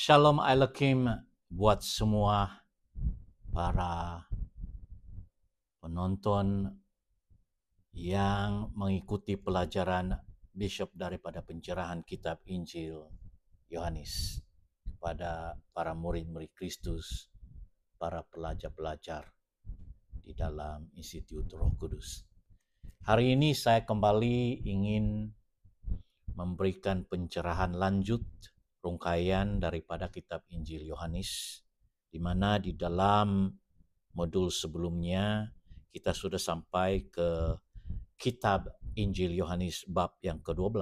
Shalom Alekim buat semua para penonton yang mengikuti pelajaran Bishop daripada pencerahan kitab Injil Yohanes kepada para murid-murid Kristus, para pelajar-pelajar di dalam Institut Roh Kudus. Hari ini saya kembali ingin memberikan pencerahan lanjut rungkaian daripada kitab Injil Yohanes, di mana di dalam modul sebelumnya kita sudah sampai ke kitab Injil Yohanes bab yang ke-12.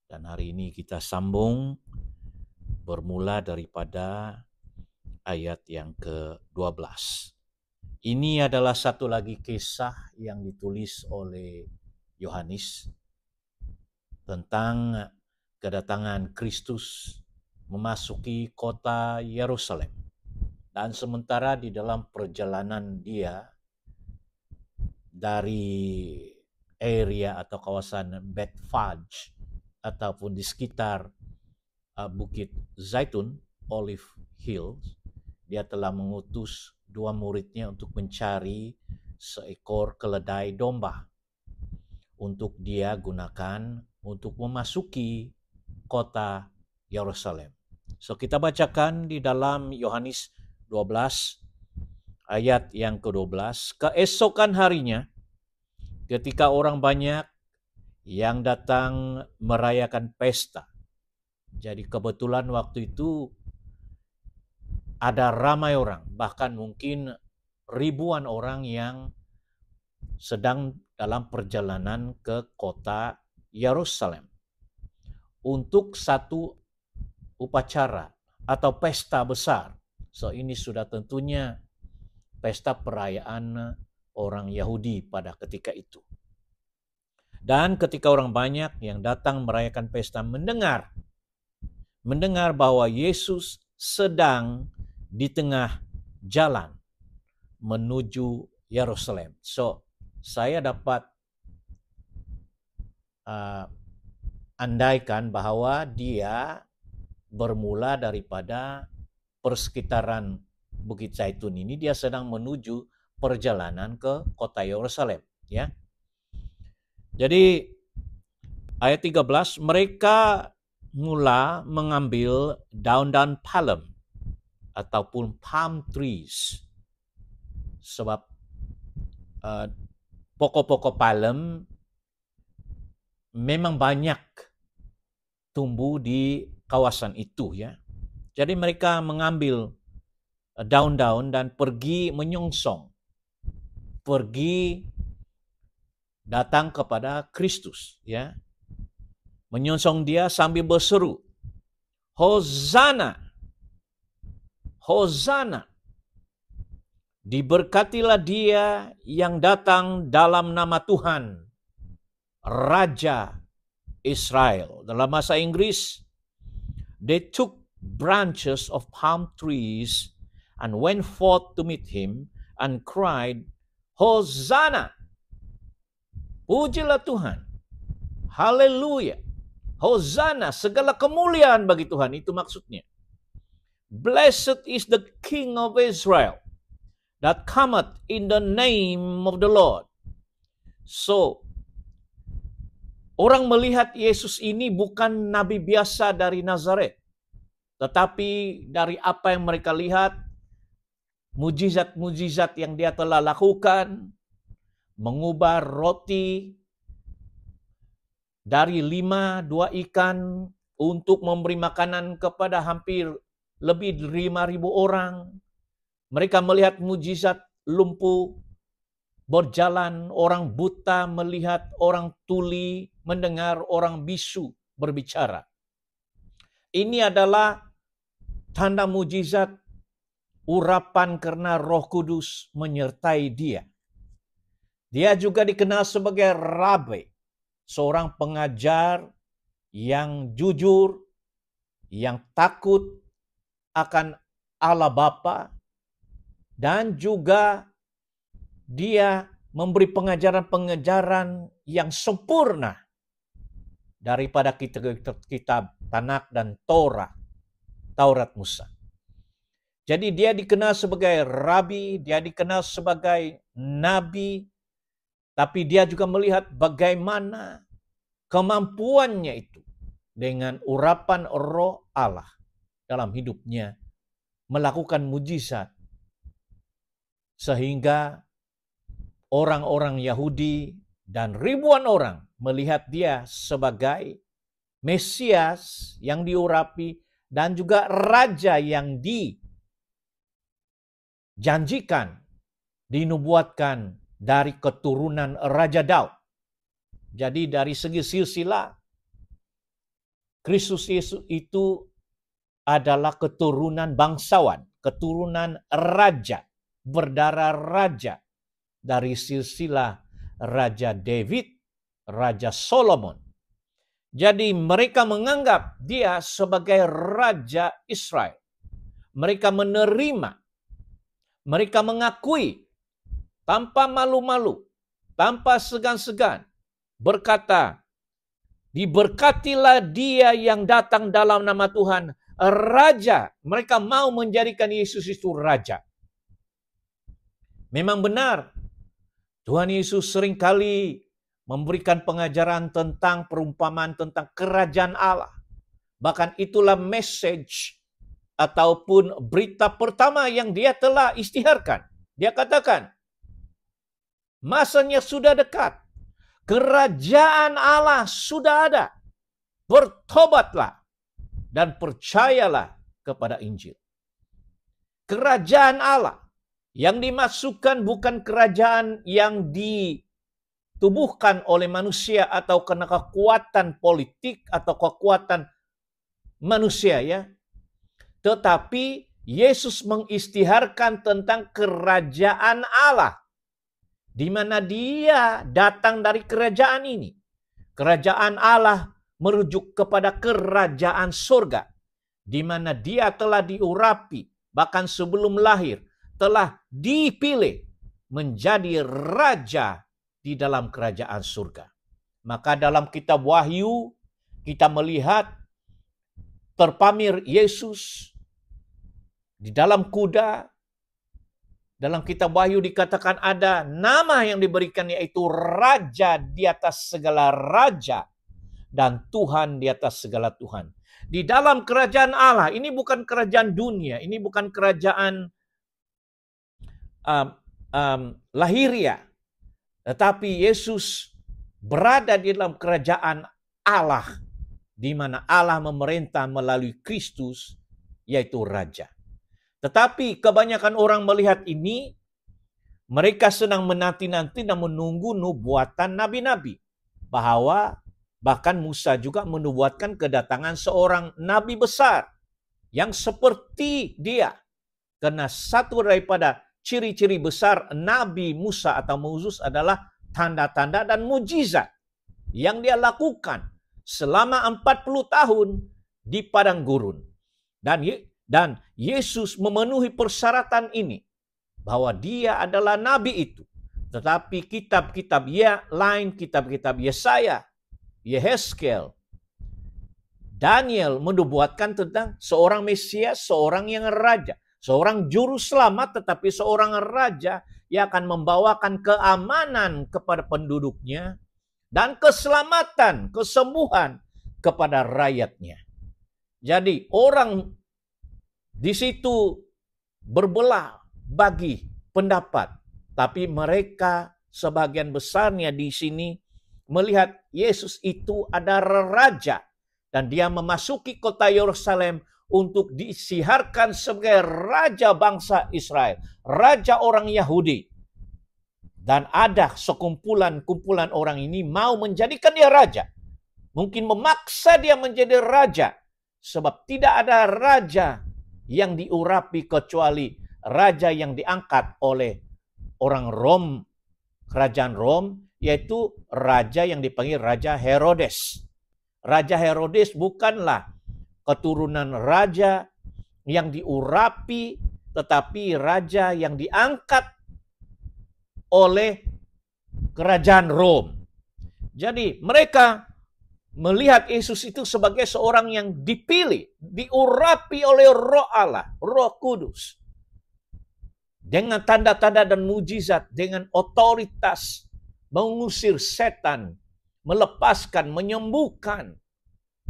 Dan hari ini kita sambung bermula daripada ayat yang ke-12. Ini adalah satu lagi kisah yang ditulis oleh Yohanes tentang kedatangan Kristus memasuki kota Yerusalem. Dan sementara di dalam perjalanan dia dari area atau kawasan Bethphage ataupun di sekitar Bukit Zaitun, Olive Hills, dia telah mengutus 2 muridnya untuk mencari seekor keledai domba untuk dia gunakan untuk memasuki kota Yerusalem. So kita bacakan di dalam Yohanes 12 ayat yang ke-12. Keesokan harinya ketika orang banyak yang datang merayakan pesta. Jadi kebetulan waktu itu ada ramai orang, bahkan mungkin ribuan orang yang sedang dalam perjalanan ke kota Yerusalem untuk satu upacara atau pesta besar. So ini sudah tentunya pesta perayaan orang Yahudi pada ketika itu. Dan ketika orang banyak yang datang merayakan pesta mendengar bahwa Yesus sedang di tengah jalan menuju Yerusalem. So saya dapat andaikan bahwa dia bermula daripada persekitaran Bukit Zaitun ini, dia sedang menuju perjalanan ke kota Yerusalem, ya. Jadi ayat 13, mereka mula mengambil daun-daun palem ataupun palm trees, sebab pokok-pokok palem memang banyak tumbuh di kawasan itu, ya. Jadi mereka mengambil daun-daun dan pergi menyongsong, pergi datang kepada Kristus, ya. Menyongsong dia sambil berseru, Hosana, Hosana. Diberkatilah dia yang datang dalam nama Tuhan, Raja Israel. Dalam bahasa Inggris, they took branches of palm trees and went forth to meet him and cried, Hosanna! Pujilah Tuhan. Haleluya. Hosanna, segala kemuliaan bagi Tuhan. Itu maksudnya. Blessed is the King of Israel that cometh in the name of the Lord. So, Orang melihat Yesus ini bukan nabi biasa dari Nazaret, tetapi dari apa yang mereka lihat, mujizat-mujizat yang dia telah lakukan, mengubah roti dari 2 ikan untuk memberi makanan kepada hampir lebih 5.000 orang. Mereka melihat mujizat lumpuh berjalan, orang buta melihat, orang tuli mendengar, orang bisu berbicara. Ini adalah tanda mujizat urapan karena Roh Kudus menyertai dia. Dia juga dikenal sebagai Rabi, seorang pengajar yang jujur, yang takut akan Allah Bapa, dan juga dia memberi pengajaran-pengajaran yang sempurna daripada kitab Tanakh dan Taurat Musa. Jadi dia dikenal sebagai Rabi, dia dikenal sebagai Nabi, tapi dia juga melihat bagaimana kemampuannya itu dengan urapan Roh Allah dalam hidupnya melakukan mujizat, sehingga orang-orang Yahudi dan ribuan orang melihat dia sebagai Mesias yang diurapi dan juga raja yang dijanjikan, dinubuatkan dari keturunan Raja Daud. Jadi dari segi silsilah, Kristus Yesus itu adalah keturunan bangsawan, keturunan raja, berdarah raja dari silsilah Raja David, Raja Solomon. Jadi mereka menganggap dia sebagai Raja Israel. Mereka menerima, mereka mengakui tanpa malu-malu, tanpa segan-segan, berkata, diberkatilah dia yang datang dalam nama Tuhan, Raja. Mereka mau menjadikan Yesus itu Raja. Memang benar, Tuhan Yesus seringkali memberikan pengajaran tentang perumpamaan tentang kerajaan Allah. Bahkan itulah message ataupun berita pertama yang dia telah isytiharkan. Dia katakan, masanya sudah dekat. Kerajaan Allah sudah ada. Bertobatlah dan percayalah kepada Injil. Kerajaan Allah yang dimasukkan bukan kerajaan yang ditubuhkan oleh manusia atau karena kekuatan politik atau kekuatan manusia, ya. Tetapi Yesus mengisytiharkan tentang kerajaan Allah, di mana dia datang dari kerajaan ini. Kerajaan Allah merujuk kepada kerajaan surga, di mana dia telah diurapi, bahkan sebelum lahir, telah dipilih menjadi raja di dalam kerajaan surga. Maka dalam kitab Wahyu, kita melihat terpamir Yesus di dalam kuda. Dalam kitab Wahyu dikatakan ada nama yang diberikan, yaitu Raja di atas segala raja dan Tuhan di atas segala Tuhan. Di dalam kerajaan Allah, ini bukan kerajaan dunia, ini bukan kerajaan lahiriah, tetapi Yesus berada di dalam kerajaan Allah, di mana Allah memerintah melalui Kristus, yaitu Raja. Tetapi kebanyakan orang melihat ini, mereka sedang menanti-nanti dan menunggu nubuatan nabi-nabi. Bahwa bahkan Musa juga menubuatkan kedatangan seorang nabi besar yang seperti dia. Karena satu daripada ciri-ciri besar Nabi Musa atau Moses adalah tanda-tanda dan mujizat yang dia lakukan selama 40 tahun di padang gurun. Dan Yesus memenuhi persyaratan ini, bahwa dia adalah nabi itu. Tetapi kitab-kitab lain, kitab-kitab Yesaya, Yehezkel, Daniel menubuatkan tentang seorang Mesias, seorang yang raja, seorang juru selamat, tetapi seorang raja yang akan membawakan keamanan kepada penduduknya dan keselamatan, kesembuhan kepada rakyatnya. Jadi orang di situ berbelah bagi pendapat, tapi mereka sebagian besarnya di sini melihat Yesus itu adalah raja dan dia memasuki kota Yerusalem untuk disiharkan sebagai raja bangsa Israel, raja orang Yahudi. Dan ada sekumpulan-kumpulan orang ini mau menjadikan dia raja. Mungkin memaksa dia menjadi raja. Sebab tidak ada raja yang diurapi kecuali raja yang diangkat oleh orang Rom, kerajaan Rom, yaitu raja yang dipanggil Raja Herodes. Raja Herodes bukanlah keturunan raja yang diurapi, tetapi raja yang diangkat oleh kerajaan Rom. Jadi mereka melihat Yesus itu sebagai seorang yang dipilih, diurapi oleh Roh Allah, Roh Kudus. Dengan tanda-tanda dan mujizat, dengan otoritas, mengusir setan, melepaskan, menyembuhkan.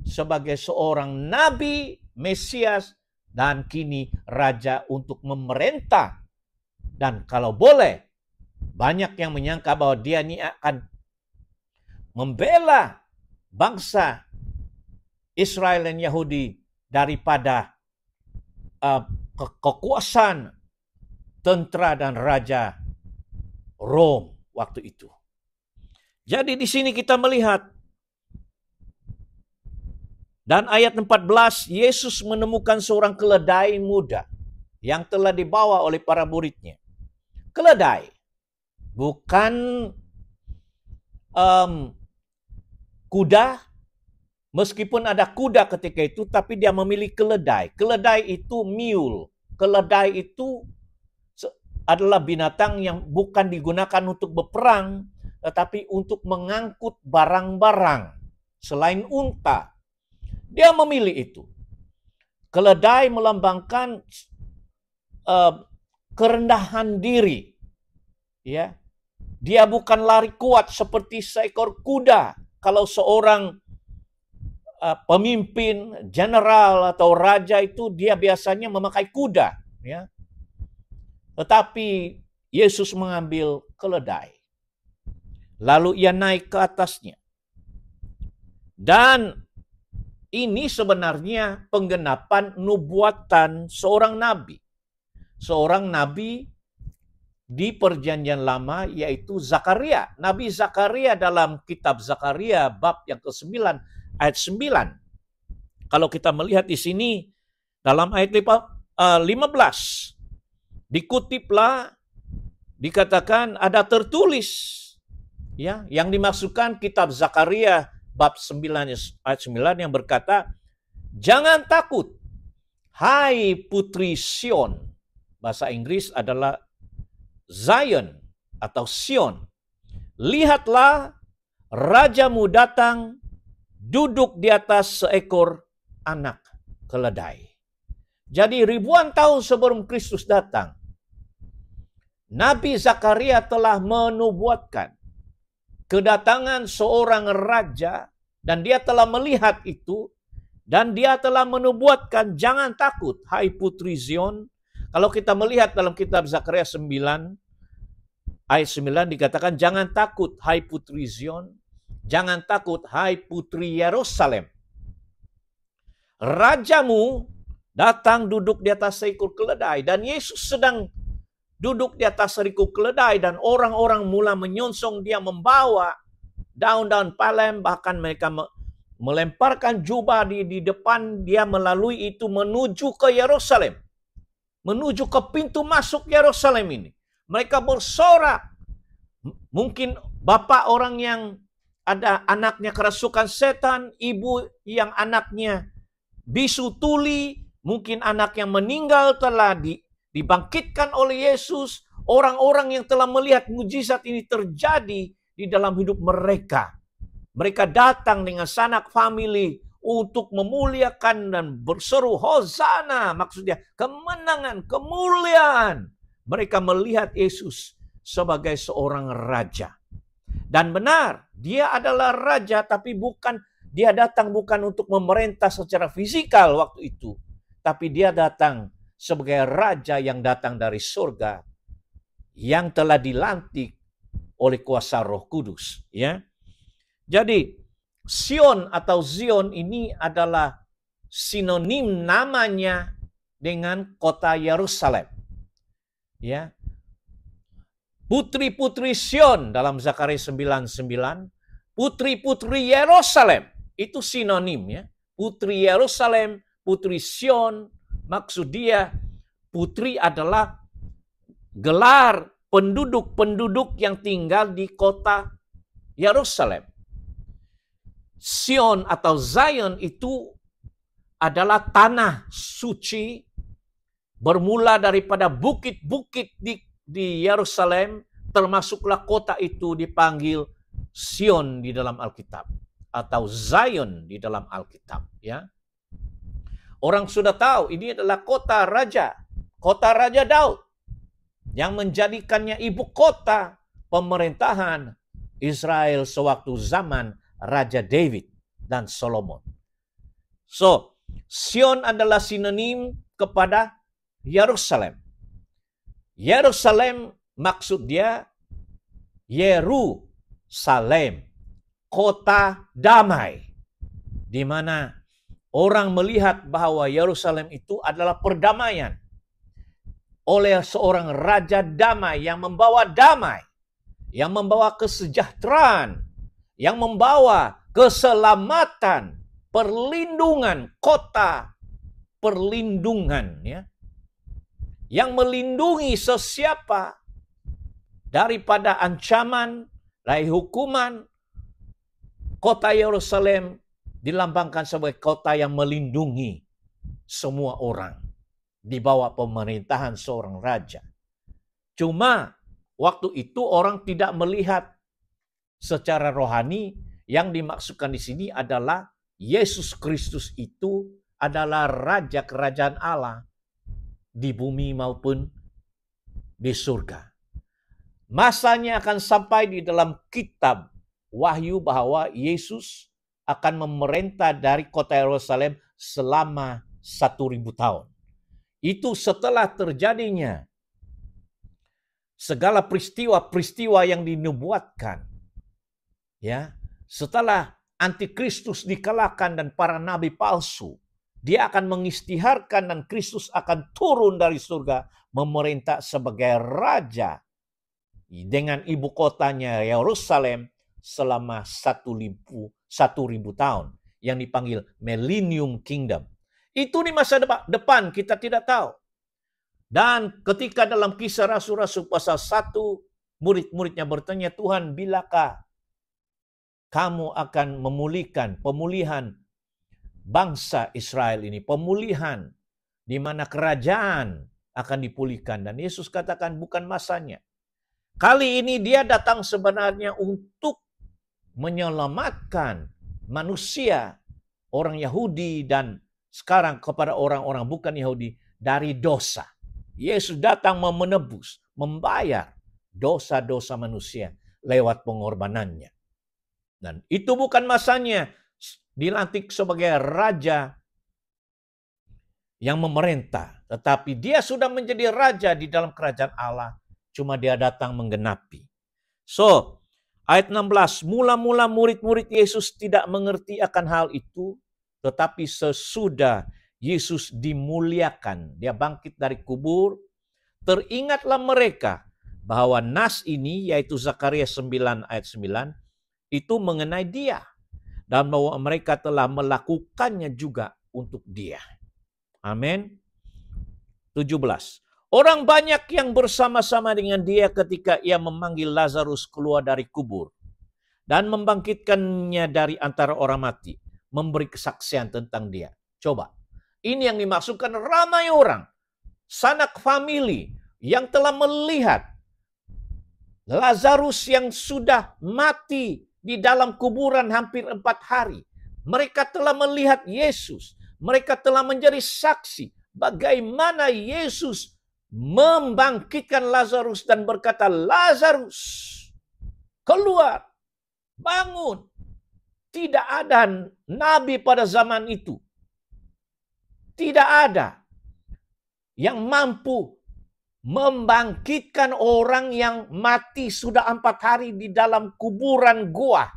Sebagai seorang nabi, Mesias, dan kini raja untuk memerintah. Dan kalau boleh, banyak yang menyangka bahwa dia ini akan membela bangsa Israel dan Yahudi daripada kekuasaan tentara dan raja Rom waktu itu. Jadi di sini kita melihat dan ayat 14, Yesus menemukan seorang keledai muda yang telah dibawa oleh para muridnya. Keledai, bukan kuda, meskipun ada kuda ketika itu, tapi dia memilih keledai. Keledai itu mule. Keledai itu adalah binatang yang bukan digunakan untuk berperang, tetapi untuk mengangkut barang-barang selain unta. Dia memilih itu. Keledai melambangkan kerendahan diri. Ya, dia bukan lari kuat seperti seekor kuda. Kalau seorang pemimpin, jenderal atau raja itu dia biasanya memakai kuda. Ya. Tetapi Yesus mengambil keledai. Lalu ia naik ke atasnya. Dan ini sebenarnya penggenapan nubuatan seorang nabi. Seorang nabi di perjanjian lama yaitu Zakaria. Nabi Zakaria dalam kitab Zakaria bab yang ke-9 ayat 9. Kalau kita melihat di sini dalam ayat 15 dikutiplah, dikatakan ada tertulis ya yang dimaksudkan kitab Zakaria bab 9 ayat 9 yang berkata, "Jangan takut, hai putri Sion." Bahasa Inggris adalah Zion atau Sion. "Lihatlah, rajamu datang, duduk di atas seekor anak keledai." Jadi ribuan tahun sebelum Kristus datang, Nabi Zakaria telah menubuatkan kedatangan seorang raja dan dia telah melihat itu dan dia telah menubuatkan, "Jangan takut, hai putri Zion." Kalau kita melihat dalam kitab Zakaria 9 ayat 9 dikatakan, "Jangan takut, hai putri Zion. Jangan takut, hai putri Yerusalem. Rajamu datang duduk di atas seekor keledai." Dan Yesus sedang duduk di atas seekor keledai dan orang-orang mula menyongsong dia, membawa daun-daun palem, bahkan mereka melemparkan jubah di depan dia, melalui itu menuju ke Yerusalem, menuju ke pintu masuk Yerusalem ini. Mereka bersorak. Mungkin bapak orang yang ada anaknya kerasukan setan, ibu yang anaknya bisu tuli, mungkin anak yang meninggal telah dibangkitkan oleh Yesus. Orang-orang yang telah melihat mujizat ini terjadi di dalam hidup mereka. Mereka datang dengan sanak famili untuk memuliakan dan berseru Hosana, maksudnya kemenangan, kemuliaan. Mereka melihat Yesus sebagai seorang raja. Dan benar, dia adalah raja, tapi dia datang bukan untuk memerintah secara fisikal waktu itu, tapi dia datang sebagai raja yang datang dari surga, yang telah dilantik oleh kuasa Roh Kudus. Ya, jadi Sion atau Zion ini adalah sinonim namanya dengan kota Yerusalem. Ya, putri-putri Sion dalam Zakaria 9:9, putri-putri Yerusalem itu sinonim ya. Putri Yerusalem, putri Sion, maksud dia putri adalah gelar penduduk-penduduk yang tinggal di kota Yerusalem. Sion atau Zion itu adalah tanah suci, bermula daripada bukit-bukit di Yerusalem, termasuklah kota itu dipanggil Sion di dalam Alkitab atau Zion di dalam Alkitab. Ya, orang sudah tahu ini adalah kota Raja Daud, yang menjadikannya ibu kota pemerintahan Israel sewaktu zaman Raja David dan Solomon. So, Sion adalah sinonim kepada Yerusalem. Yerusalem maksud dia Yerusalem, kota damai, di mana orang melihat bahwa Yerusalem itu adalah perdamaian oleh seorang raja damai, yang membawa damai, yang membawa kesejahteraan, yang membawa keselamatan, perlindungan, kota perlindungan, ya, yang melindungi sesiapa daripada ancaman, dari hukuman. Kota Yerusalem dilambangkan sebagai kota yang melindungi semua orang di bawah pemerintahan seorang raja. Cuma waktu itu orang tidak melihat secara rohani. Yang dimaksudkan di sini adalah Yesus Kristus itu adalah raja kerajaan Allah di bumi maupun di surga. Masanya akan sampai di dalam kitab Wahyu bahwa Yesus akan memerintah dari kota Yerusalem selama 1000 tahun. Itu setelah terjadinya segala peristiwa-peristiwa yang dinubuatkan. Ya, setelah Antikristus dikalahkan dan para nabi palsu, dia akan mengisytiharkan dan Kristus akan turun dari surga memerintah sebagai raja dengan ibu kotanya Yerusalem selama 1000 tahun, yang dipanggil Millennium Kingdom. Itu di masa depan kita tidak tahu. Dan ketika dalam Kisah Rasul-Rasul pasal 1, murid-muridnya bertanya, Tuhan, bilakah kamu akan pemulihan bangsa Israel ini, pemulihan di mana kerajaan akan dipulihkan? Dan Yesus katakan bukan masanya. Kali ini dia datang sebenarnya untuk menyelamatkan manusia, orang Yahudi dan sekarang kepada orang-orang bukan Yahudi, dari dosa. Yesus datang menebus, membayar dosa-dosa manusia lewat pengorbanannya. Dan itu bukan masanya dilantik sebagai raja yang memerintah. Tetapi dia sudah menjadi raja di dalam kerajaan Allah. Cuma dia datang menggenapi. So, ayat 16. Mula-mula murid-murid Yesus tidak mengerti akan hal itu. Tetapi sesudah Yesus dimuliakan, dia bangkit dari kubur, teringatlah mereka bahwa nas ini, yaitu Zakaria 9 ayat 9, itu mengenai dia. Dan bahwa mereka telah melakukannya juga untuk dia. Amin. 17. Orang banyak yang bersama-sama dengan dia ketika ia memanggil Lazarus keluar dari kubur dan membangkitkannya dari antara orang mati, memberi kesaksian tentang dia. Coba, ini yang dimaksudkan ramai orang, sanak famili yang telah melihat Lazarus yang sudah mati di dalam kuburan hampir 4 hari. Mereka telah melihat Yesus. Mereka telah menjadi saksi bagaimana Yesus membangkitkan Lazarus dan berkata, Lazarus, keluar. Bangun. Tidak ada nabi pada zaman itu. Tidak ada yang mampu membangkitkan orang yang mati sudah 4 hari di dalam kuburan gua.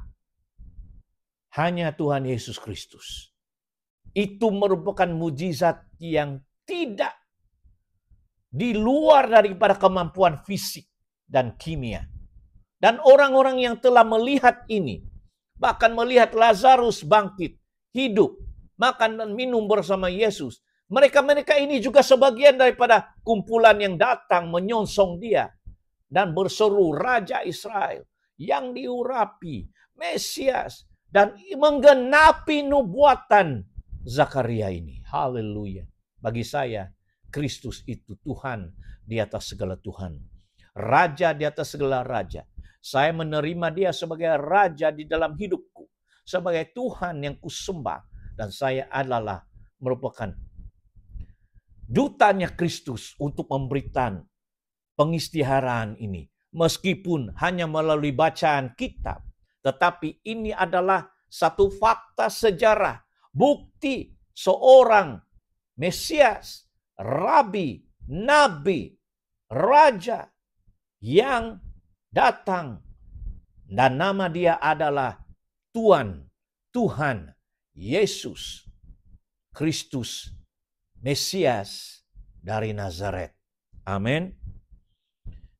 Hanya Tuhan Yesus Kristus. Itu merupakan mujizat yang tidak di luar daripada kemampuan fisik dan kimia. Dan orang-orang yang telah melihat ini, bahkan melihat Lazarus bangkit, hidup, makan dan minum bersama Yesus. Mereka-mereka ini juga sebagian daripada kumpulan yang datang menyongsong dia dan berseru Raja Israel yang diurapi, Mesias, dan menggenapi nubuatan Zakaria ini. Haleluya. Bagi saya, Kristus itu Tuhan di atas segala Tuhan. Raja di atas segala raja. Saya menerima dia sebagai raja di dalam hidupku. Sebagai Tuhan yang kusembah. Dan saya adalah merupakan dutanya Kristus untuk memberikan pengistiharaan ini. Meskipun hanya melalui bacaan kitab. Tetapi ini adalah satu fakta sejarah. Bukti seorang Mesias, Rabi, Nabi, Raja yang datang. Dan nama dia adalah Tuhan Yesus Kristus, Mesias dari Nazaret. Amin.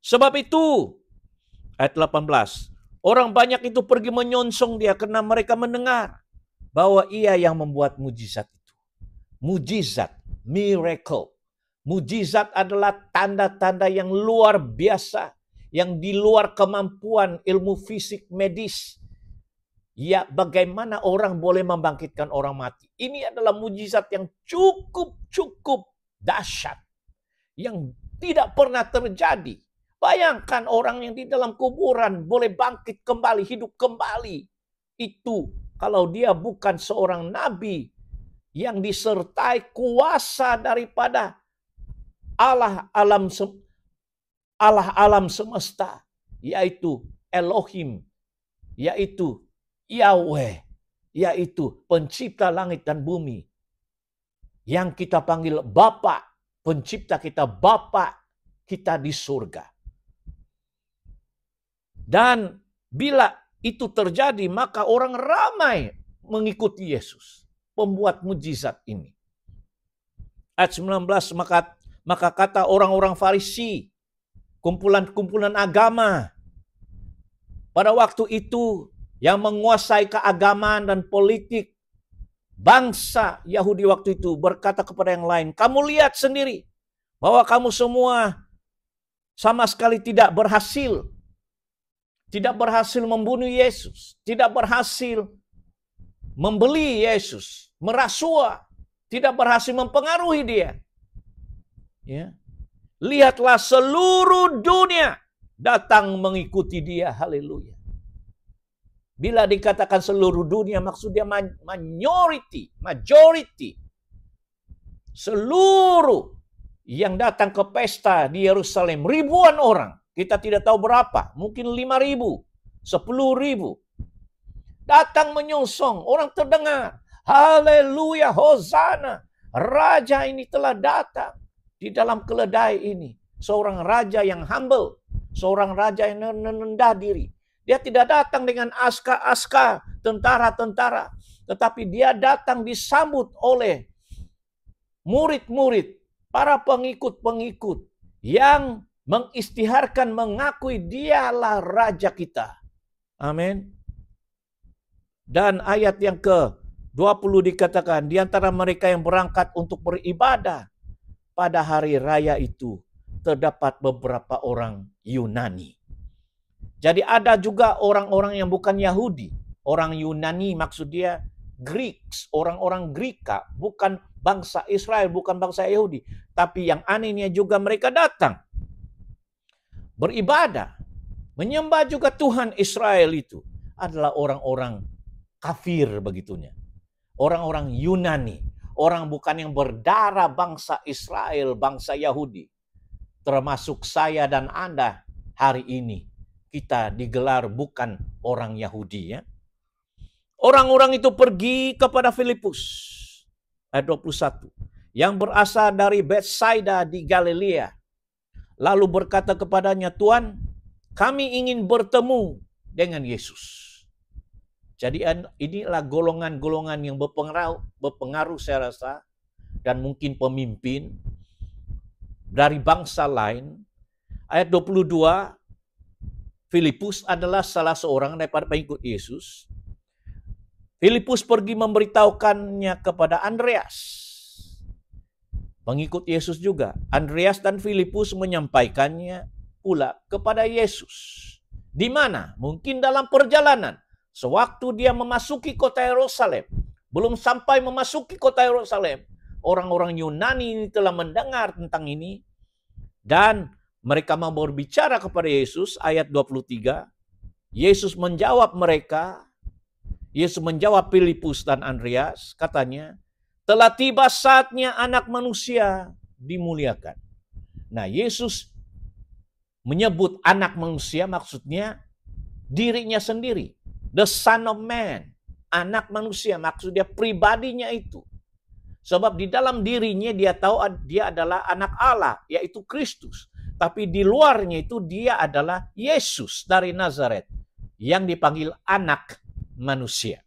Sebab itu, ayat 18, orang banyak itu pergi menyongsong dia karena mereka mendengar bahwa ia yang membuat mujizat itu. Mujizat, miracle. Mujizat adalah tanda-tanda yang luar biasa, yang di luar kemampuan ilmu fisik medis. Ya, bagaimana orang boleh membangkitkan orang mati? Ini adalah mujizat yang cukup dahsyat, yang tidak pernah terjadi. Bayangkan orang yang di dalam kuburan boleh bangkit kembali, hidup kembali. Itu kalau dia bukan seorang nabi yang disertai kuasa daripada Allah alam semesta, yaitu Elohim, yaitu Yahweh, yaitu pencipta langit dan bumi. Yang kita panggil Bapa, pencipta kita, Bapa kita di surga. Dan bila itu terjadi, maka orang ramai mengikuti Yesus, pembuat mujizat ini. Ayat 19, maka kata orang-orang Farisi, kumpulan-kumpulan agama pada waktu itu yang menguasai keagamaan dan politik bangsa Yahudi waktu itu, berkata kepada yang lain, kamu lihat sendiri bahwa kamu semua sama sekali tidak berhasil membunuh Yesus, tidak berhasil membeli Yesus, merasua, tidak berhasil mempengaruhi dia. Ya. Lihatlah seluruh dunia datang mengikuti dia. Haleluya. Bila dikatakan seluruh dunia, maksudnya majority. Seluruh yang datang ke pesta di Yerusalem, ribuan orang. Kita tidak tahu berapa, mungkin 5.000, 10.000. Datang menyongsong, orang terdengar. Haleluya, Hosana. Raja ini telah datang. Di dalam keledai ini, seorang raja yang humble, seorang raja yang rendah diri. Dia tidak datang dengan aska-aska, tentara-tentara, tetapi dia datang disambut oleh murid-murid, para pengikut-pengikut yang mengistiharkan, mengakui dialah raja kita. Amin. Dan ayat yang ke-20 dikatakan, di antara mereka yang berangkat untuk beribadah pada hari raya itu terdapat beberapa orang Yunani. Jadi ada juga orang-orang yang bukan Yahudi. Orang Yunani maksud dia Greeks, orang-orang Greka, bukan bangsa Israel, bukan bangsa Yahudi. Tapi yang anehnya juga mereka datang beribadah, menyembah juga Tuhan Israel itu adalah orang-orang kafir begitunya. Orang-orang Yunani. Orang bukan yang berdarah bangsa Israel, bangsa Yahudi. Termasuk saya dan Anda hari ini. kita digelar bukan orang Yahudi ya. Orang-orang itu pergi kepada Filipus, ayat 21, yang berasal dari Betsaida di Galilea. Lalu berkata kepadanya, Tuan, kami ingin bertemu dengan Yesus. Jadi inilah golongan-golongan yang berpengaruh saya rasa, dan mungkin pemimpin dari bangsa lain. Ayat 22, Filipus adalah salah seorang daripada pengikut Yesus. Filipus pergi memberitahukannya kepada Andreas, pengikut Yesus juga. Andreas dan Filipus menyampaikannya pula kepada Yesus. Di mana? Mungkin dalam perjalanan. Sewaktu dia memasuki kota Yerusalem, belum sampai memasuki kota Yerusalem, orang-orang Yunani ini telah mendengar tentang ini, dan mereka mau berbicara kepada Yesus. Ayat 23, Yesus menjawab mereka, Yesus menjawab Filipus dan Andreas, katanya, telah tiba saatnya anak manusia dimuliakan. Nah, Yesus menyebut anak manusia maksudnya dirinya sendiri. The Son of Man, anak manusia, maksudnya pribadinya itu. Sebab di dalam dirinya dia tahu dia adalah anak Allah, yaitu Kristus. Tapi di luarnya itu dia adalah Yesus dari Nazaret, yang dipanggil anak manusia.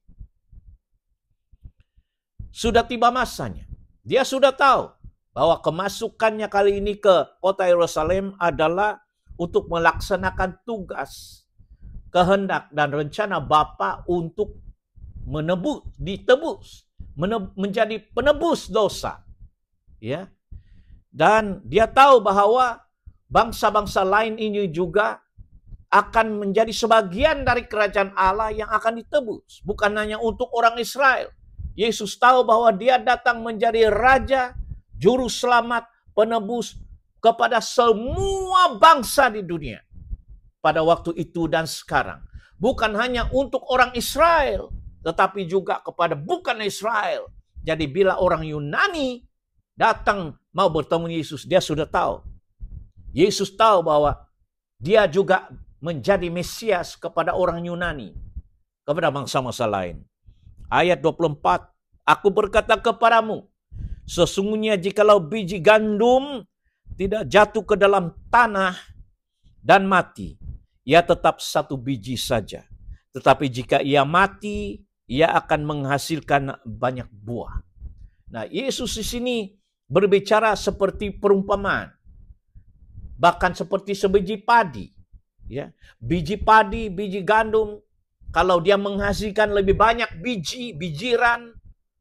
Sudah tiba masanya. Dia sudah tahu bahwa kemasukannya kali ini ke kota Yerusalem adalah untuk melaksanakan tugas, kehendak dan rencana Bapa untuk menjadi penebus dosa. Ya. Dan dia tahu bahwa bangsa-bangsa lain ini juga akan menjadi sebagian dari kerajaan Allah yang akan ditebus. Bukan hanya untuk orang Israel. Yesus tahu bahwa dia datang menjadi Raja, Juru Selamat, Penebus kepada semua bangsa di dunia. Pada waktu itu dan sekarang. Bukan hanya untuk orang Israel, tetapi juga kepada bukan Israel. Jadi bila orang Yunani datang mau bertemu Yesus, dia sudah tahu. Yesus tahu bahwa dia juga menjadi Mesias kepada orang Yunani, kepada bangsa-bangsa lain. Ayat 24, aku berkata kepadamu, sesungguhnya jikalau biji gandum tidak jatuh ke dalam tanah dan mati, ia tetap satu biji saja. Tetapi jika ia mati, ia akan menghasilkan banyak buah. Nah, Yesus di sini berbicara seperti perumpamaan. Bahkan seperti sebiji padi. Ya. Biji padi, biji gandum, kalau dia menghasilkan lebih banyak bijiran,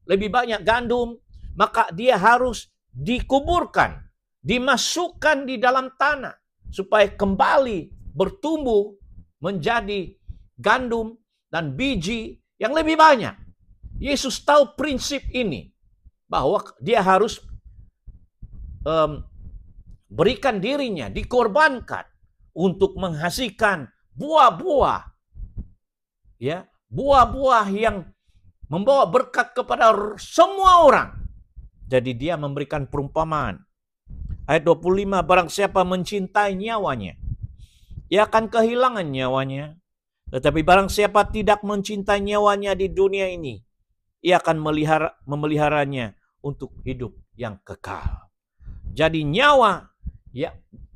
lebih banyak gandum, maka dia harus dikuburkan, dimasukkan di dalam tanah, supaya kembali bertumbuh menjadi gandum dan biji yang lebih banyak. Yesus tahu prinsip ini, bahwa dia harus berikan dirinya, dikorbankan untuk menghasilkan buah-buah, ya, buah-buah yang membawa berkat kepada semua orang. Jadi dia memberikan perumpamaan. Ayat 25, barang siapa mencintai nyawanya, ia akan kehilangan nyawanya. Tetapi barang siapa tidak mencintai nyawanya di dunia ini, ia akan memeliharanya untuk hidup yang kekal. Jadi nyawa, ya,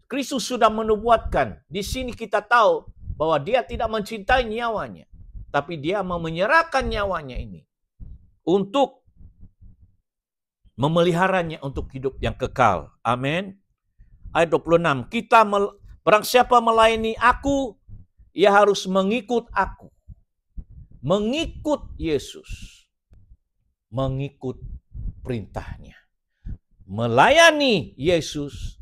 Kristus sudah menubuatkan. Di sini kita tahu bahwa dia tidak mencintai nyawanya, tapi dia mau menyerahkan nyawanya ini untuk memeliharanya untuk hidup yang kekal. Amin. Ayat 26, barang siapa melayani aku, ia harus mengikut aku. Mengikut Yesus. Mengikut perintahnya. Melayani Yesus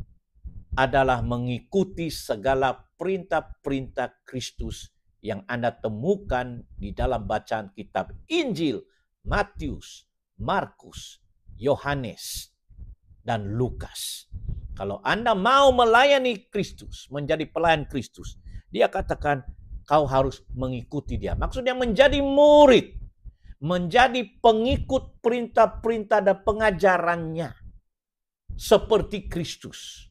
adalah mengikuti segala perintah-perintah Kristus yang Anda temukan di dalam bacaan kitab Injil, Matius, Markus, Yohanes, dan Lukas. Kalau Anda mau melayani Kristus, menjadi pelayan Kristus, dia katakan kau harus mengikuti dia. Maksudnya menjadi murid, menjadi pengikut perintah-perintah dan pengajarannya seperti Kristus.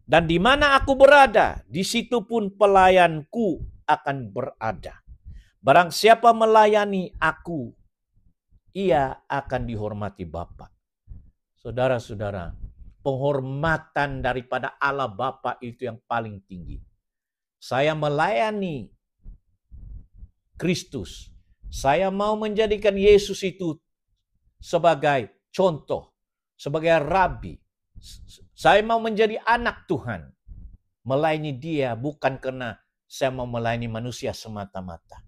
Dan di mana aku berada, di situ pun pelayanku akan berada. Barang siapa melayani aku, ia akan dihormati Bapa. Saudara-saudara, penghormatan daripada Allah Bapa itu yang paling tinggi. Saya melayani Kristus. Saya mau menjadikan Yesus itu sebagai contoh, sebagai rabi. Saya mau menjadi anak Tuhan. Melayani dia bukan karena saya mau melayani manusia semata-mata.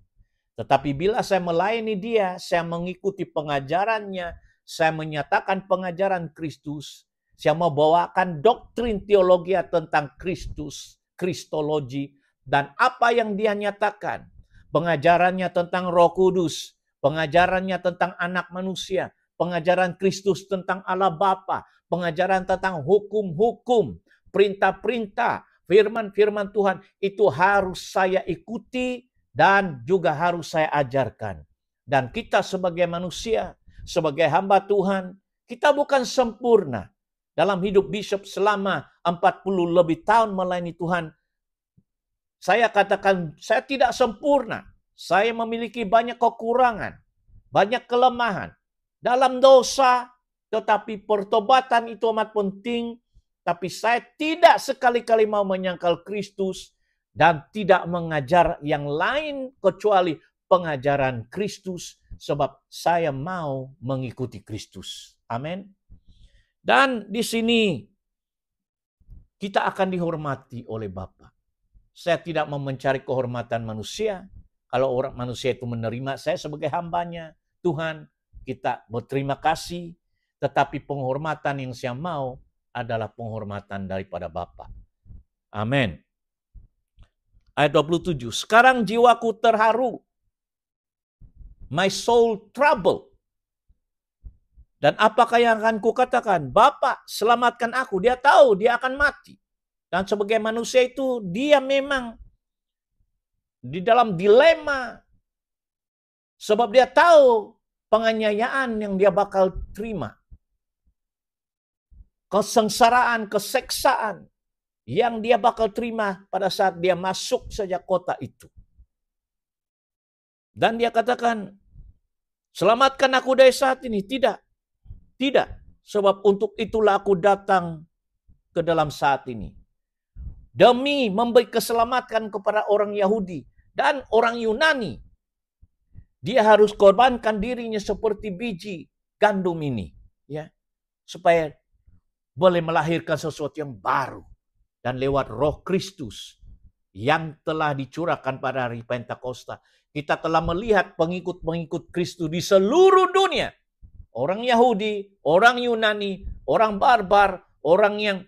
Tetapi bila saya melayani dia, saya mengikuti pengajarannya, saya menyatakan pengajaran Kristus, saya mau bawakan doktrin teologi tentang Kristus, Kristologi, dan apa yang dia nyatakan. Pengajarannya tentang Roh Kudus, pengajarannya tentang anak manusia, pengajaran Kristus tentang Allah Bapa, pengajaran tentang hukum-hukum, perintah-perintah, firman-firman Tuhan, itu harus saya ikuti dan juga harus saya ajarkan. Dan kita sebagai manusia, sebagai hamba Tuhan, kita bukan sempurna. Dalam hidup Bishop selama 40 lebih tahun melayani Tuhan, saya katakan saya tidak sempurna. Saya memiliki banyak kekurangan, banyak kelemahan dalam dosa, tetapi pertobatan itu amat penting. Tapi saya tidak sekali-kali mau menyangkal Kristus dan tidak mengajar yang lain kecuali pengajaran Kristus, sebab saya mau mengikuti Kristus. Amin. Dan di sini kita akan dihormati oleh Bapa. Saya tidak mau mencari kehormatan manusia. Kalau orang manusia itu menerima saya sebagai hambanya, Tuhan, kita berterima kasih. Tetapi penghormatan yang saya mau adalah penghormatan daripada Bapa. Amin. Ayat 27. Sekarang jiwaku terharu. My soul troubled. Dan apakah yang akan kukatakan? Bapa, selamatkan aku. Dia tahu dia akan mati. Dan sebagai manusia itu dia memang di dalam dilema. Sebab dia tahu penganiayaan yang dia bakal terima. Kesengsaraan, keseksaan yang dia bakal terima pada saat dia masuk saja kota itu. Dan dia katakan, selamatkan aku dari saat ini. Tidak. Tidak. Sebab untuk itulah aku datang ke dalam saat ini. Demi memberi keselamatan kepada orang Yahudi dan orang Yunani. Dia harus korbankan dirinya seperti biji gandum ini. Ya, supaya boleh melahirkan sesuatu yang baru. Dan lewat Roh Kristus yang telah dicurahkan pada hari Pentakosta, kita telah melihat pengikut-pengikut Kristus di seluruh dunia. Orang Yahudi, orang Yunani, orang barbar, orang yang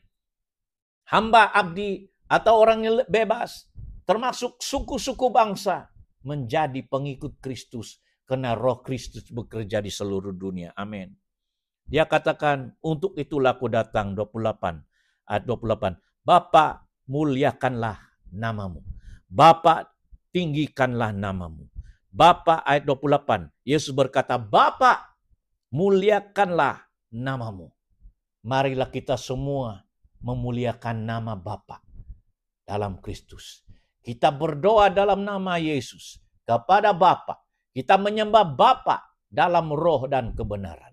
hamba abdi, atau orang yang bebas, termasuk suku-suku bangsa, menjadi pengikut Kristus karena Roh Kristus bekerja di seluruh dunia. Amin. Dia katakan, untuk itulah aku datang, 28, ayat 28. Bapa, muliakanlah namamu. Bapa, tinggikanlah namamu. Bapa, ayat 28. Yesus berkata, Bapa, muliakanlah namamu. Marilah kita semua memuliakan nama Bapa dalam Kristus. Kita berdoa dalam nama Yesus kepada Bapa. Kita menyembah Bapa dalam roh dan kebenaran.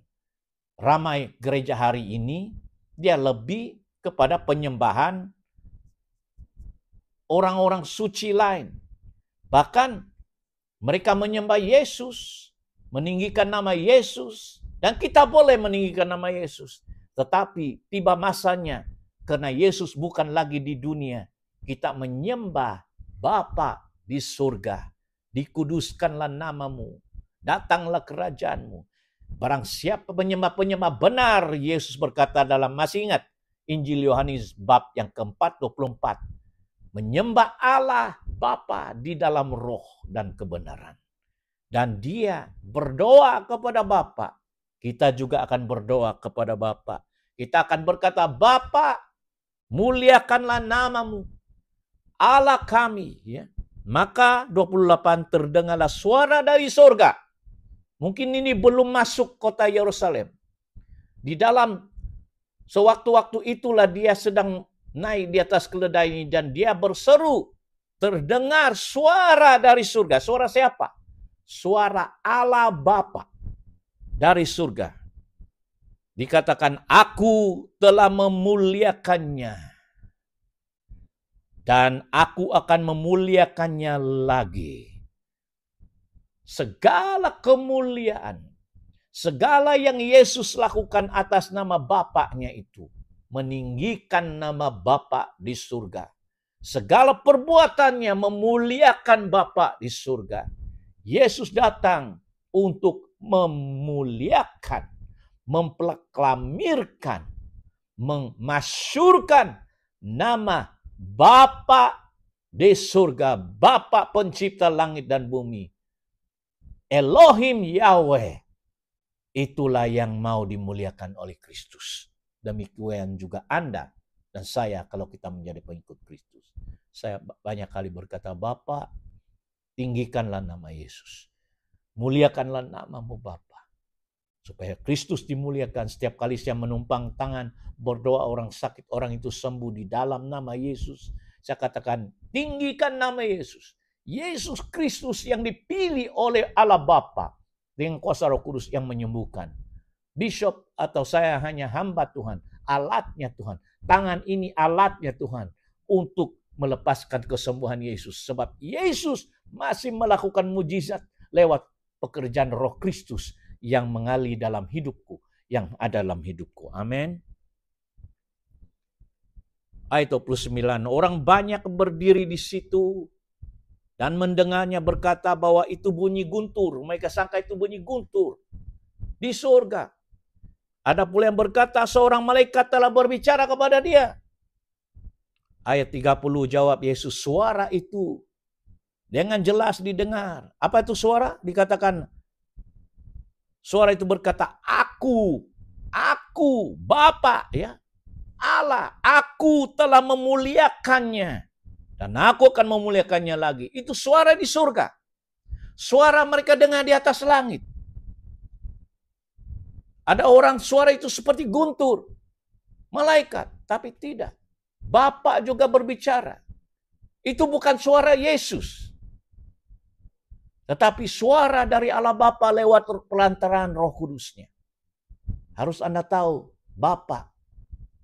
Ramai gereja hari ini, dia lebih kepada penyembahan orang-orang suci lain. Bahkan mereka menyembah Yesus, meninggikan nama Yesus, dan kita boleh meninggikan nama Yesus. Tetapi tiba masanya, karena Yesus bukan lagi di dunia, kita menyembah Bapa di surga. Dikuduskanlah namamu, datanglah kerajaanmu. Barang siapa penyembah-penyembah benar, Yesus berkata dalam, masih ingat Injil Yohanes bab yang keempat 24. Menyembah Allah Bapa di dalam roh dan kebenaran. Dan dia berdoa kepada Bapa. Kita juga akan berdoa kepada Bapa. Kita akan berkata, Bapa, muliakanlah namamu, Allah kami. Ya. Maka 28 terdengarlah suara dari surga. Mungkin ini belum masuk kota Yerusalem. Di dalam sewaktu-waktu itulah dia sedang naik di atas keledai ini dan dia berseru. Terdengar suara dari surga. Suara siapa? Suara Allah Bapa dari surga. Dikatakan, aku telah memuliakannya. Dan aku akan memuliakannya lagi. Segala kemuliaan, segala yang Yesus lakukan atas nama Bapaknya itu, meninggikan nama Bapa di surga. Segala perbuatannya memuliakan Bapa di surga. Yesus datang untuk memuliakan, memproklamirkan, memasyurkan nama Bapa di surga, Bapa pencipta langit dan bumi. Elohim Yahweh, itulah yang mau dimuliakan oleh Kristus. Demikian juga Anda dan saya kalau kita menjadi pengikut Kristus. Saya banyak kali berkata, Bapa, tinggikanlah nama Yesus. Muliakanlah namamu Bapa. Supaya Kristus dimuliakan. Setiap kali saya menumpang tangan, berdoa orang sakit, orang itu sembuh di dalam nama Yesus. Saya katakan, tinggikan nama Yesus. Yesus Kristus yang dipilih oleh Allah Bapa dengan kuasa Roh Kudus yang menyembuhkan. Bishop atau saya hanya hamba Tuhan, alatnya Tuhan. Tangan ini alatnya Tuhan untuk melepaskan kesembuhan Yesus. Sebab Yesus masih melakukan mujizat lewat pekerjaan Roh Kristus yang mengalir dalam hidupku, yang ada dalam hidupku. Amin. Ayat 29, orang banyak berdiri di situ dan mendengarnya berkata bahwa itu bunyi guntur. Mereka sangka itu bunyi guntur di surga. Ada pula yang berkata seorang malaikat telah berbicara kepada dia. Ayat 30 jawab Yesus, suara itu dengan jelas didengar. Apa itu suara? Dikatakan, suara itu berkata, aku, Bapa, ya, Allah, aku telah memuliakannya. Dan aku akan memuliakannya lagi. Itu suara di surga. Suara mereka dengar di atas langit. Ada orang suara itu seperti guntur. Malaikat. Tapi tidak. Bapa juga berbicara. Itu bukan suara Yesus. Tetapi suara dari Allah Bapa lewat pelantaran Roh Kudusnya. Harus Anda tahu, Bapa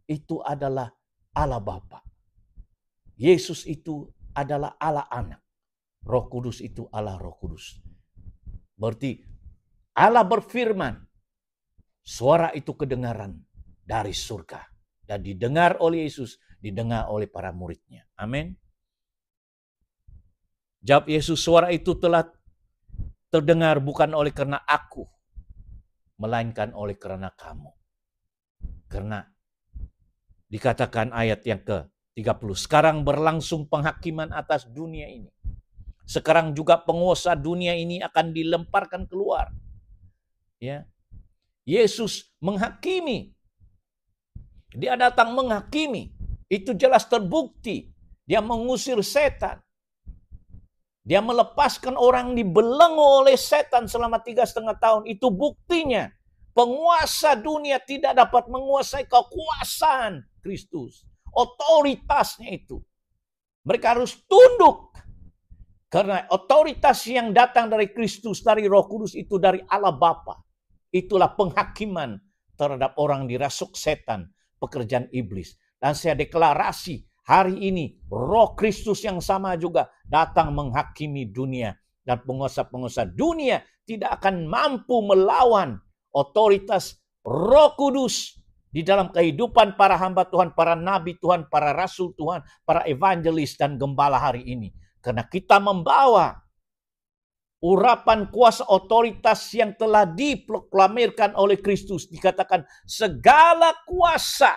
itu adalah Allah Bapa. Yesus itu adalah Allah Anak. Roh Kudus itu Allah Roh Kudus. Berarti Allah berfirman, suara itu kedengaran dari surga. Dan didengar oleh Yesus, didengar oleh para muridnya. Amin. Jawab Yesus, suara itu telah terdengar bukan oleh karena aku, melainkan oleh karena kamu. Karena dikatakan ayat yang ke-30, sekarang berlangsung penghakiman atas dunia ini. Sekarang juga penguasa dunia ini akan dilemparkan keluar. Ya. Yesus menghakimi. Dia datang menghakimi. Itu jelas terbukti. Dia mengusir setan. Dia melepaskan orang dibelenggu oleh setan selama 3,5 tahun. Itu buktinya. Penguasa dunia tidak dapat menguasai kekuasaan Kristus. Otoritasnya itu. Mereka harus tunduk. Karena otoritas yang datang dari Kristus, dari Roh Kudus itu dari Allah Bapa. Itulah penghakiman terhadap orang dirasuk setan, pekerjaan iblis. Dan saya deklarasi hari ini Roh Kristus yang sama juga datang menghakimi dunia. Dan penguasa-penguasa dunia tidak akan mampu melawan otoritas Roh Kudus di dalam kehidupan para hamba Tuhan, para nabi Tuhan, para rasul Tuhan, para evangelis dan gembala hari ini. Karena kita membawa urapan kuasa otoritas yang telah diproklamirkan oleh Kristus. Dikatakan segala kuasa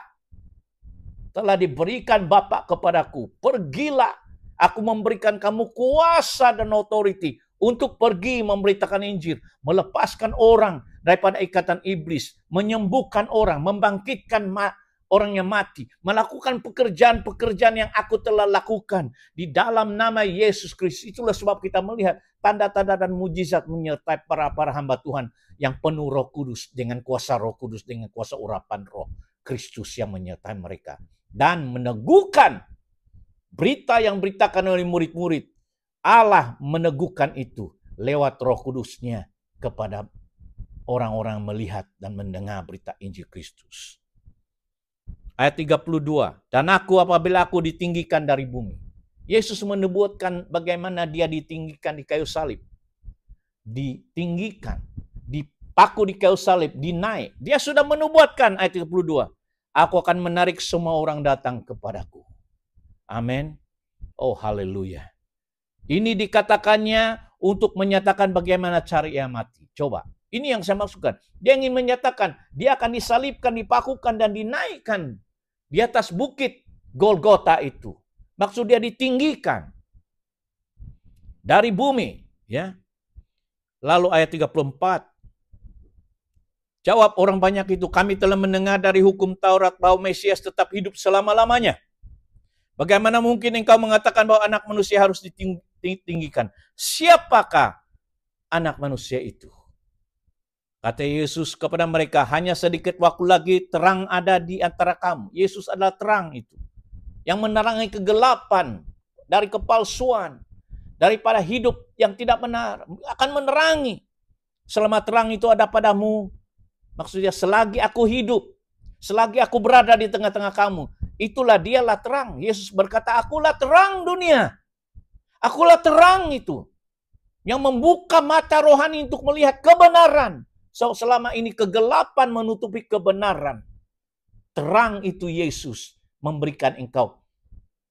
telah diberikan Bapa kepadaku. Pergilah, aku memberikan kamu kuasa dan otoriti untuk pergi memberitakan Injil, melepaskan orang daripada ikatan iblis, menyembuhkan orang, membangkitkan orang yang mati, melakukan pekerjaan-pekerjaan yang aku telah lakukan di dalam nama Yesus Kristus. Itulah sebab kita melihat tanda-tanda dan mujizat menyertai para hamba Tuhan yang penuh Roh Kudus, dengan kuasa Roh Kudus, dengan kuasa urapan Roh Kristus yang menyertai mereka. dan meneguhkan berita yang beritakan oleh murid-murid. Allah meneguhkan itu lewat Roh Kudus-Nya kepada orang-orang melihat dan mendengar berita Injil Kristus. Ayat 32, dan apabila aku ditinggikan dari bumi. Yesus menubuatkan bagaimana dia ditinggikan di kayu salib. Ditinggikan, dipaku di kayu salib, dinaik. Dia sudah menubuatkan ayat 32. Aku akan menarik semua orang datang kepadaku. Amin. Oh haleluya. Ini dikatakannya untuk menyatakan bagaimana cara ia mati. Coba, ini yang saya maksudkan. Dia ingin menyatakan, dia akan disalibkan, dipakukan, dan dinaikkan di atas bukit Golgota itu. Maksud dia ditinggikan dari bumi. Ya. Lalu ayat 34. Jawab orang banyak itu, kami telah mendengar dari hukum Taurat bahwa Mesias tetap hidup selama-lamanya. Bagaimana mungkin engkau mengatakan bahwa anak manusia harus ditinggikan? Siapakah anak manusia itu? Kata Yesus kepada mereka, hanya sedikit waktu lagi terang ada di antara kamu. Yesus adalah terang itu. Yang menerangi kegelapan dari kepalsuan. Daripada hidup yang tidak benar. Akan menerangi. Selama terang itu ada padamu. Maksudnya selagi aku hidup. Selagi aku berada di tengah-tengah kamu. Itulah dialah terang. Yesus berkata, akulah terang dunia. Akulah terang itu. Yang membuka mata rohani untuk melihat kebenaran. So, selama ini kegelapan menutupi kebenaran. Terang itu Yesus memberikan engkau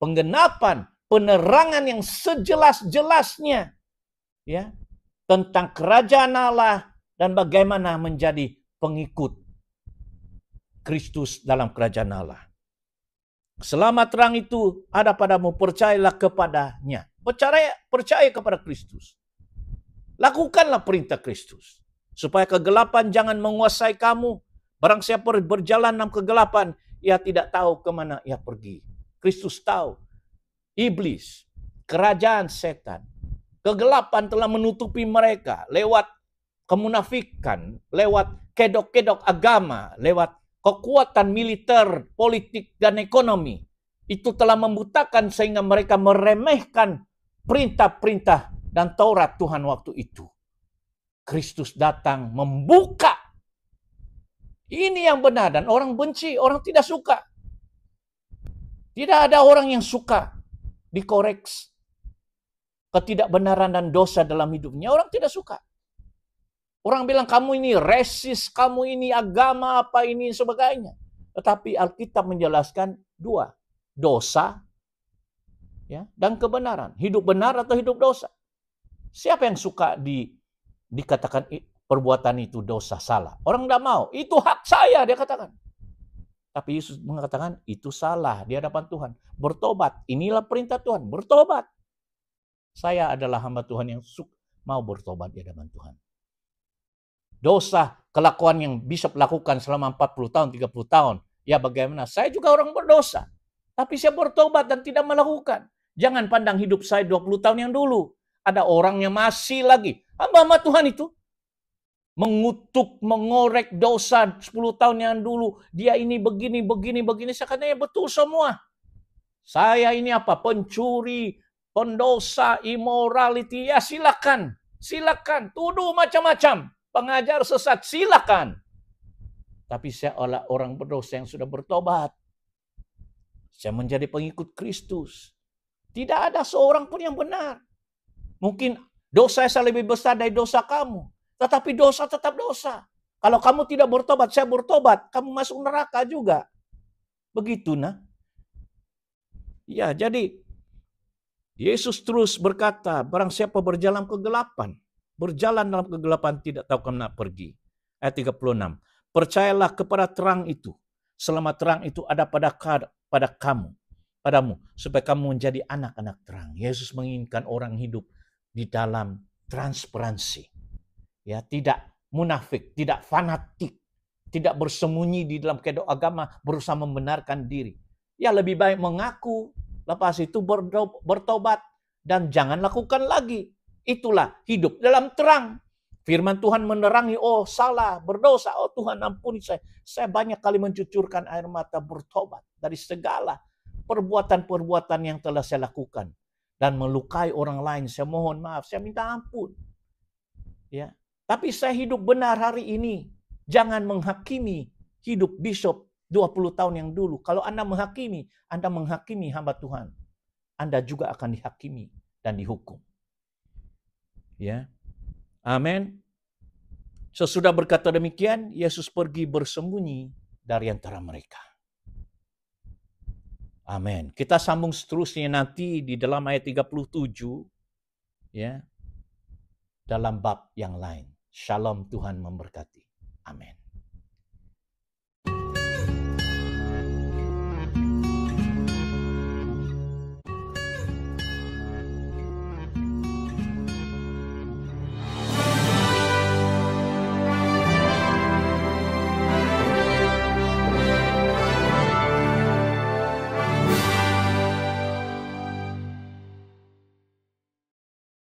penggenapan, penerangan yang sejelas-jelasnya. Ya, tentang kerajaan Allah dan bagaimana menjadi pengikut Kristus dalam kerajaan Allah. Selama terang itu ada padamu, percayalah kepadanya. Percaya kepada Kristus. Lakukanlah perintah Kristus. Supaya kegelapan jangan menguasai kamu. Barang siapa berjalan dalam kegelapan, ia tidak tahu kemana ia pergi. Kristus tahu. Iblis, kerajaan setan, kegelapan telah menutupi mereka lewat kemunafikan, lewat kedok-kedok agama, lewat kekuatan militer, politik, dan ekonomi. Itu telah membutakan sehingga mereka meremehkan perintah-perintah dan Taurat Tuhan waktu itu. Kristus datang membuka. Ini yang benar dan orang benci, orang tidak suka. Tidak ada orang yang suka dikoreks ketidakbenaran dan dosa dalam hidupnya. Orang tidak suka. Orang bilang kamu ini resis, kamu ini agama apa ini sebagainya. Tetapi Alkitab menjelaskan dua, dosa ya, dan kebenaran. Hidup benar atau hidup dosa. Siapa yang suka dikatakan perbuatan itu dosa, salah? Orang tidak mau. Itu hak saya, dia katakan. Tapi Yesus mengatakan itu salah di hadapan Tuhan. Bertobat. Inilah perintah Tuhan. Bertobat. Saya adalah hamba Tuhan yang mau bertobat di hadapan Tuhan. Dosa, kelakuan yang bisa lakukan selama 40 tahun, 30 tahun. Ya bagaimana? Saya juga orang berdosa. Tapi saya bertobat dan tidak melakukan. Jangan pandang hidup saya 20 tahun yang dulu. Ada orang yang masih lagi. Hamba Tuhan itu. Mengutuk, mengorek dosa 10 tahun yang dulu. Dia ini begini. Saya katanya betul semua. Saya ini apa? Pencuri, pendosa, immorality. Ya silakan. Silakan. Tuduh macam-macam. Pengajar sesat, silakan. Tapi saya adalah orang berdosa yang sudah bertobat. Saya menjadi pengikut Kristus. Tidak ada seorang pun yang benar. Mungkin dosa saya lebih besar dari dosa kamu. Tetapi dosa tetap dosa. Kalau kamu tidak bertobat, saya bertobat. Kamu masuk neraka juga. Begitu nah. Ya, jadi Yesus terus berkata, barang siapa berjalan kegelapan. Berjalan dalam kegelapan tidak tahu kemana pergi. Ayat 36. Percayalah kepada terang itu. Selama terang itu ada pada kamu. Padamu. Supaya kamu menjadi anak-anak terang. Yesus menginginkan orang hidup di dalam transparansi. Ya, tidak munafik, tidak fanatik. Tidak bersembunyi di dalam kedok agama. Berusaha membenarkan diri. Ya lebih baik mengaku. Lepas itu bertobat. Dan jangan lakukan lagi. Itulah hidup dalam terang. Firman Tuhan menerangi, oh salah, berdosa, oh Tuhan ampuni saya. Saya banyak kali mencucurkan air mata bertobat dari segala perbuatan-perbuatan yang telah saya lakukan. Dan melukai orang lain, saya mohon maaf, saya minta ampun. Ya, tapi saya hidup benar hari ini. Jangan menghakimi hidup bishop 20 tahun yang dulu. Kalau Anda menghakimi hamba Tuhan. Anda juga akan dihakimi dan dihukum. Ya. Amin. Sesudah berkata demikian, Yesus pergi bersembunyi dari antara mereka. Amin. Kita sambung seterusnya nanti di dalam ayat 37, ya, dalam bab yang lain. Shalom, Tuhan memberkati. Amin.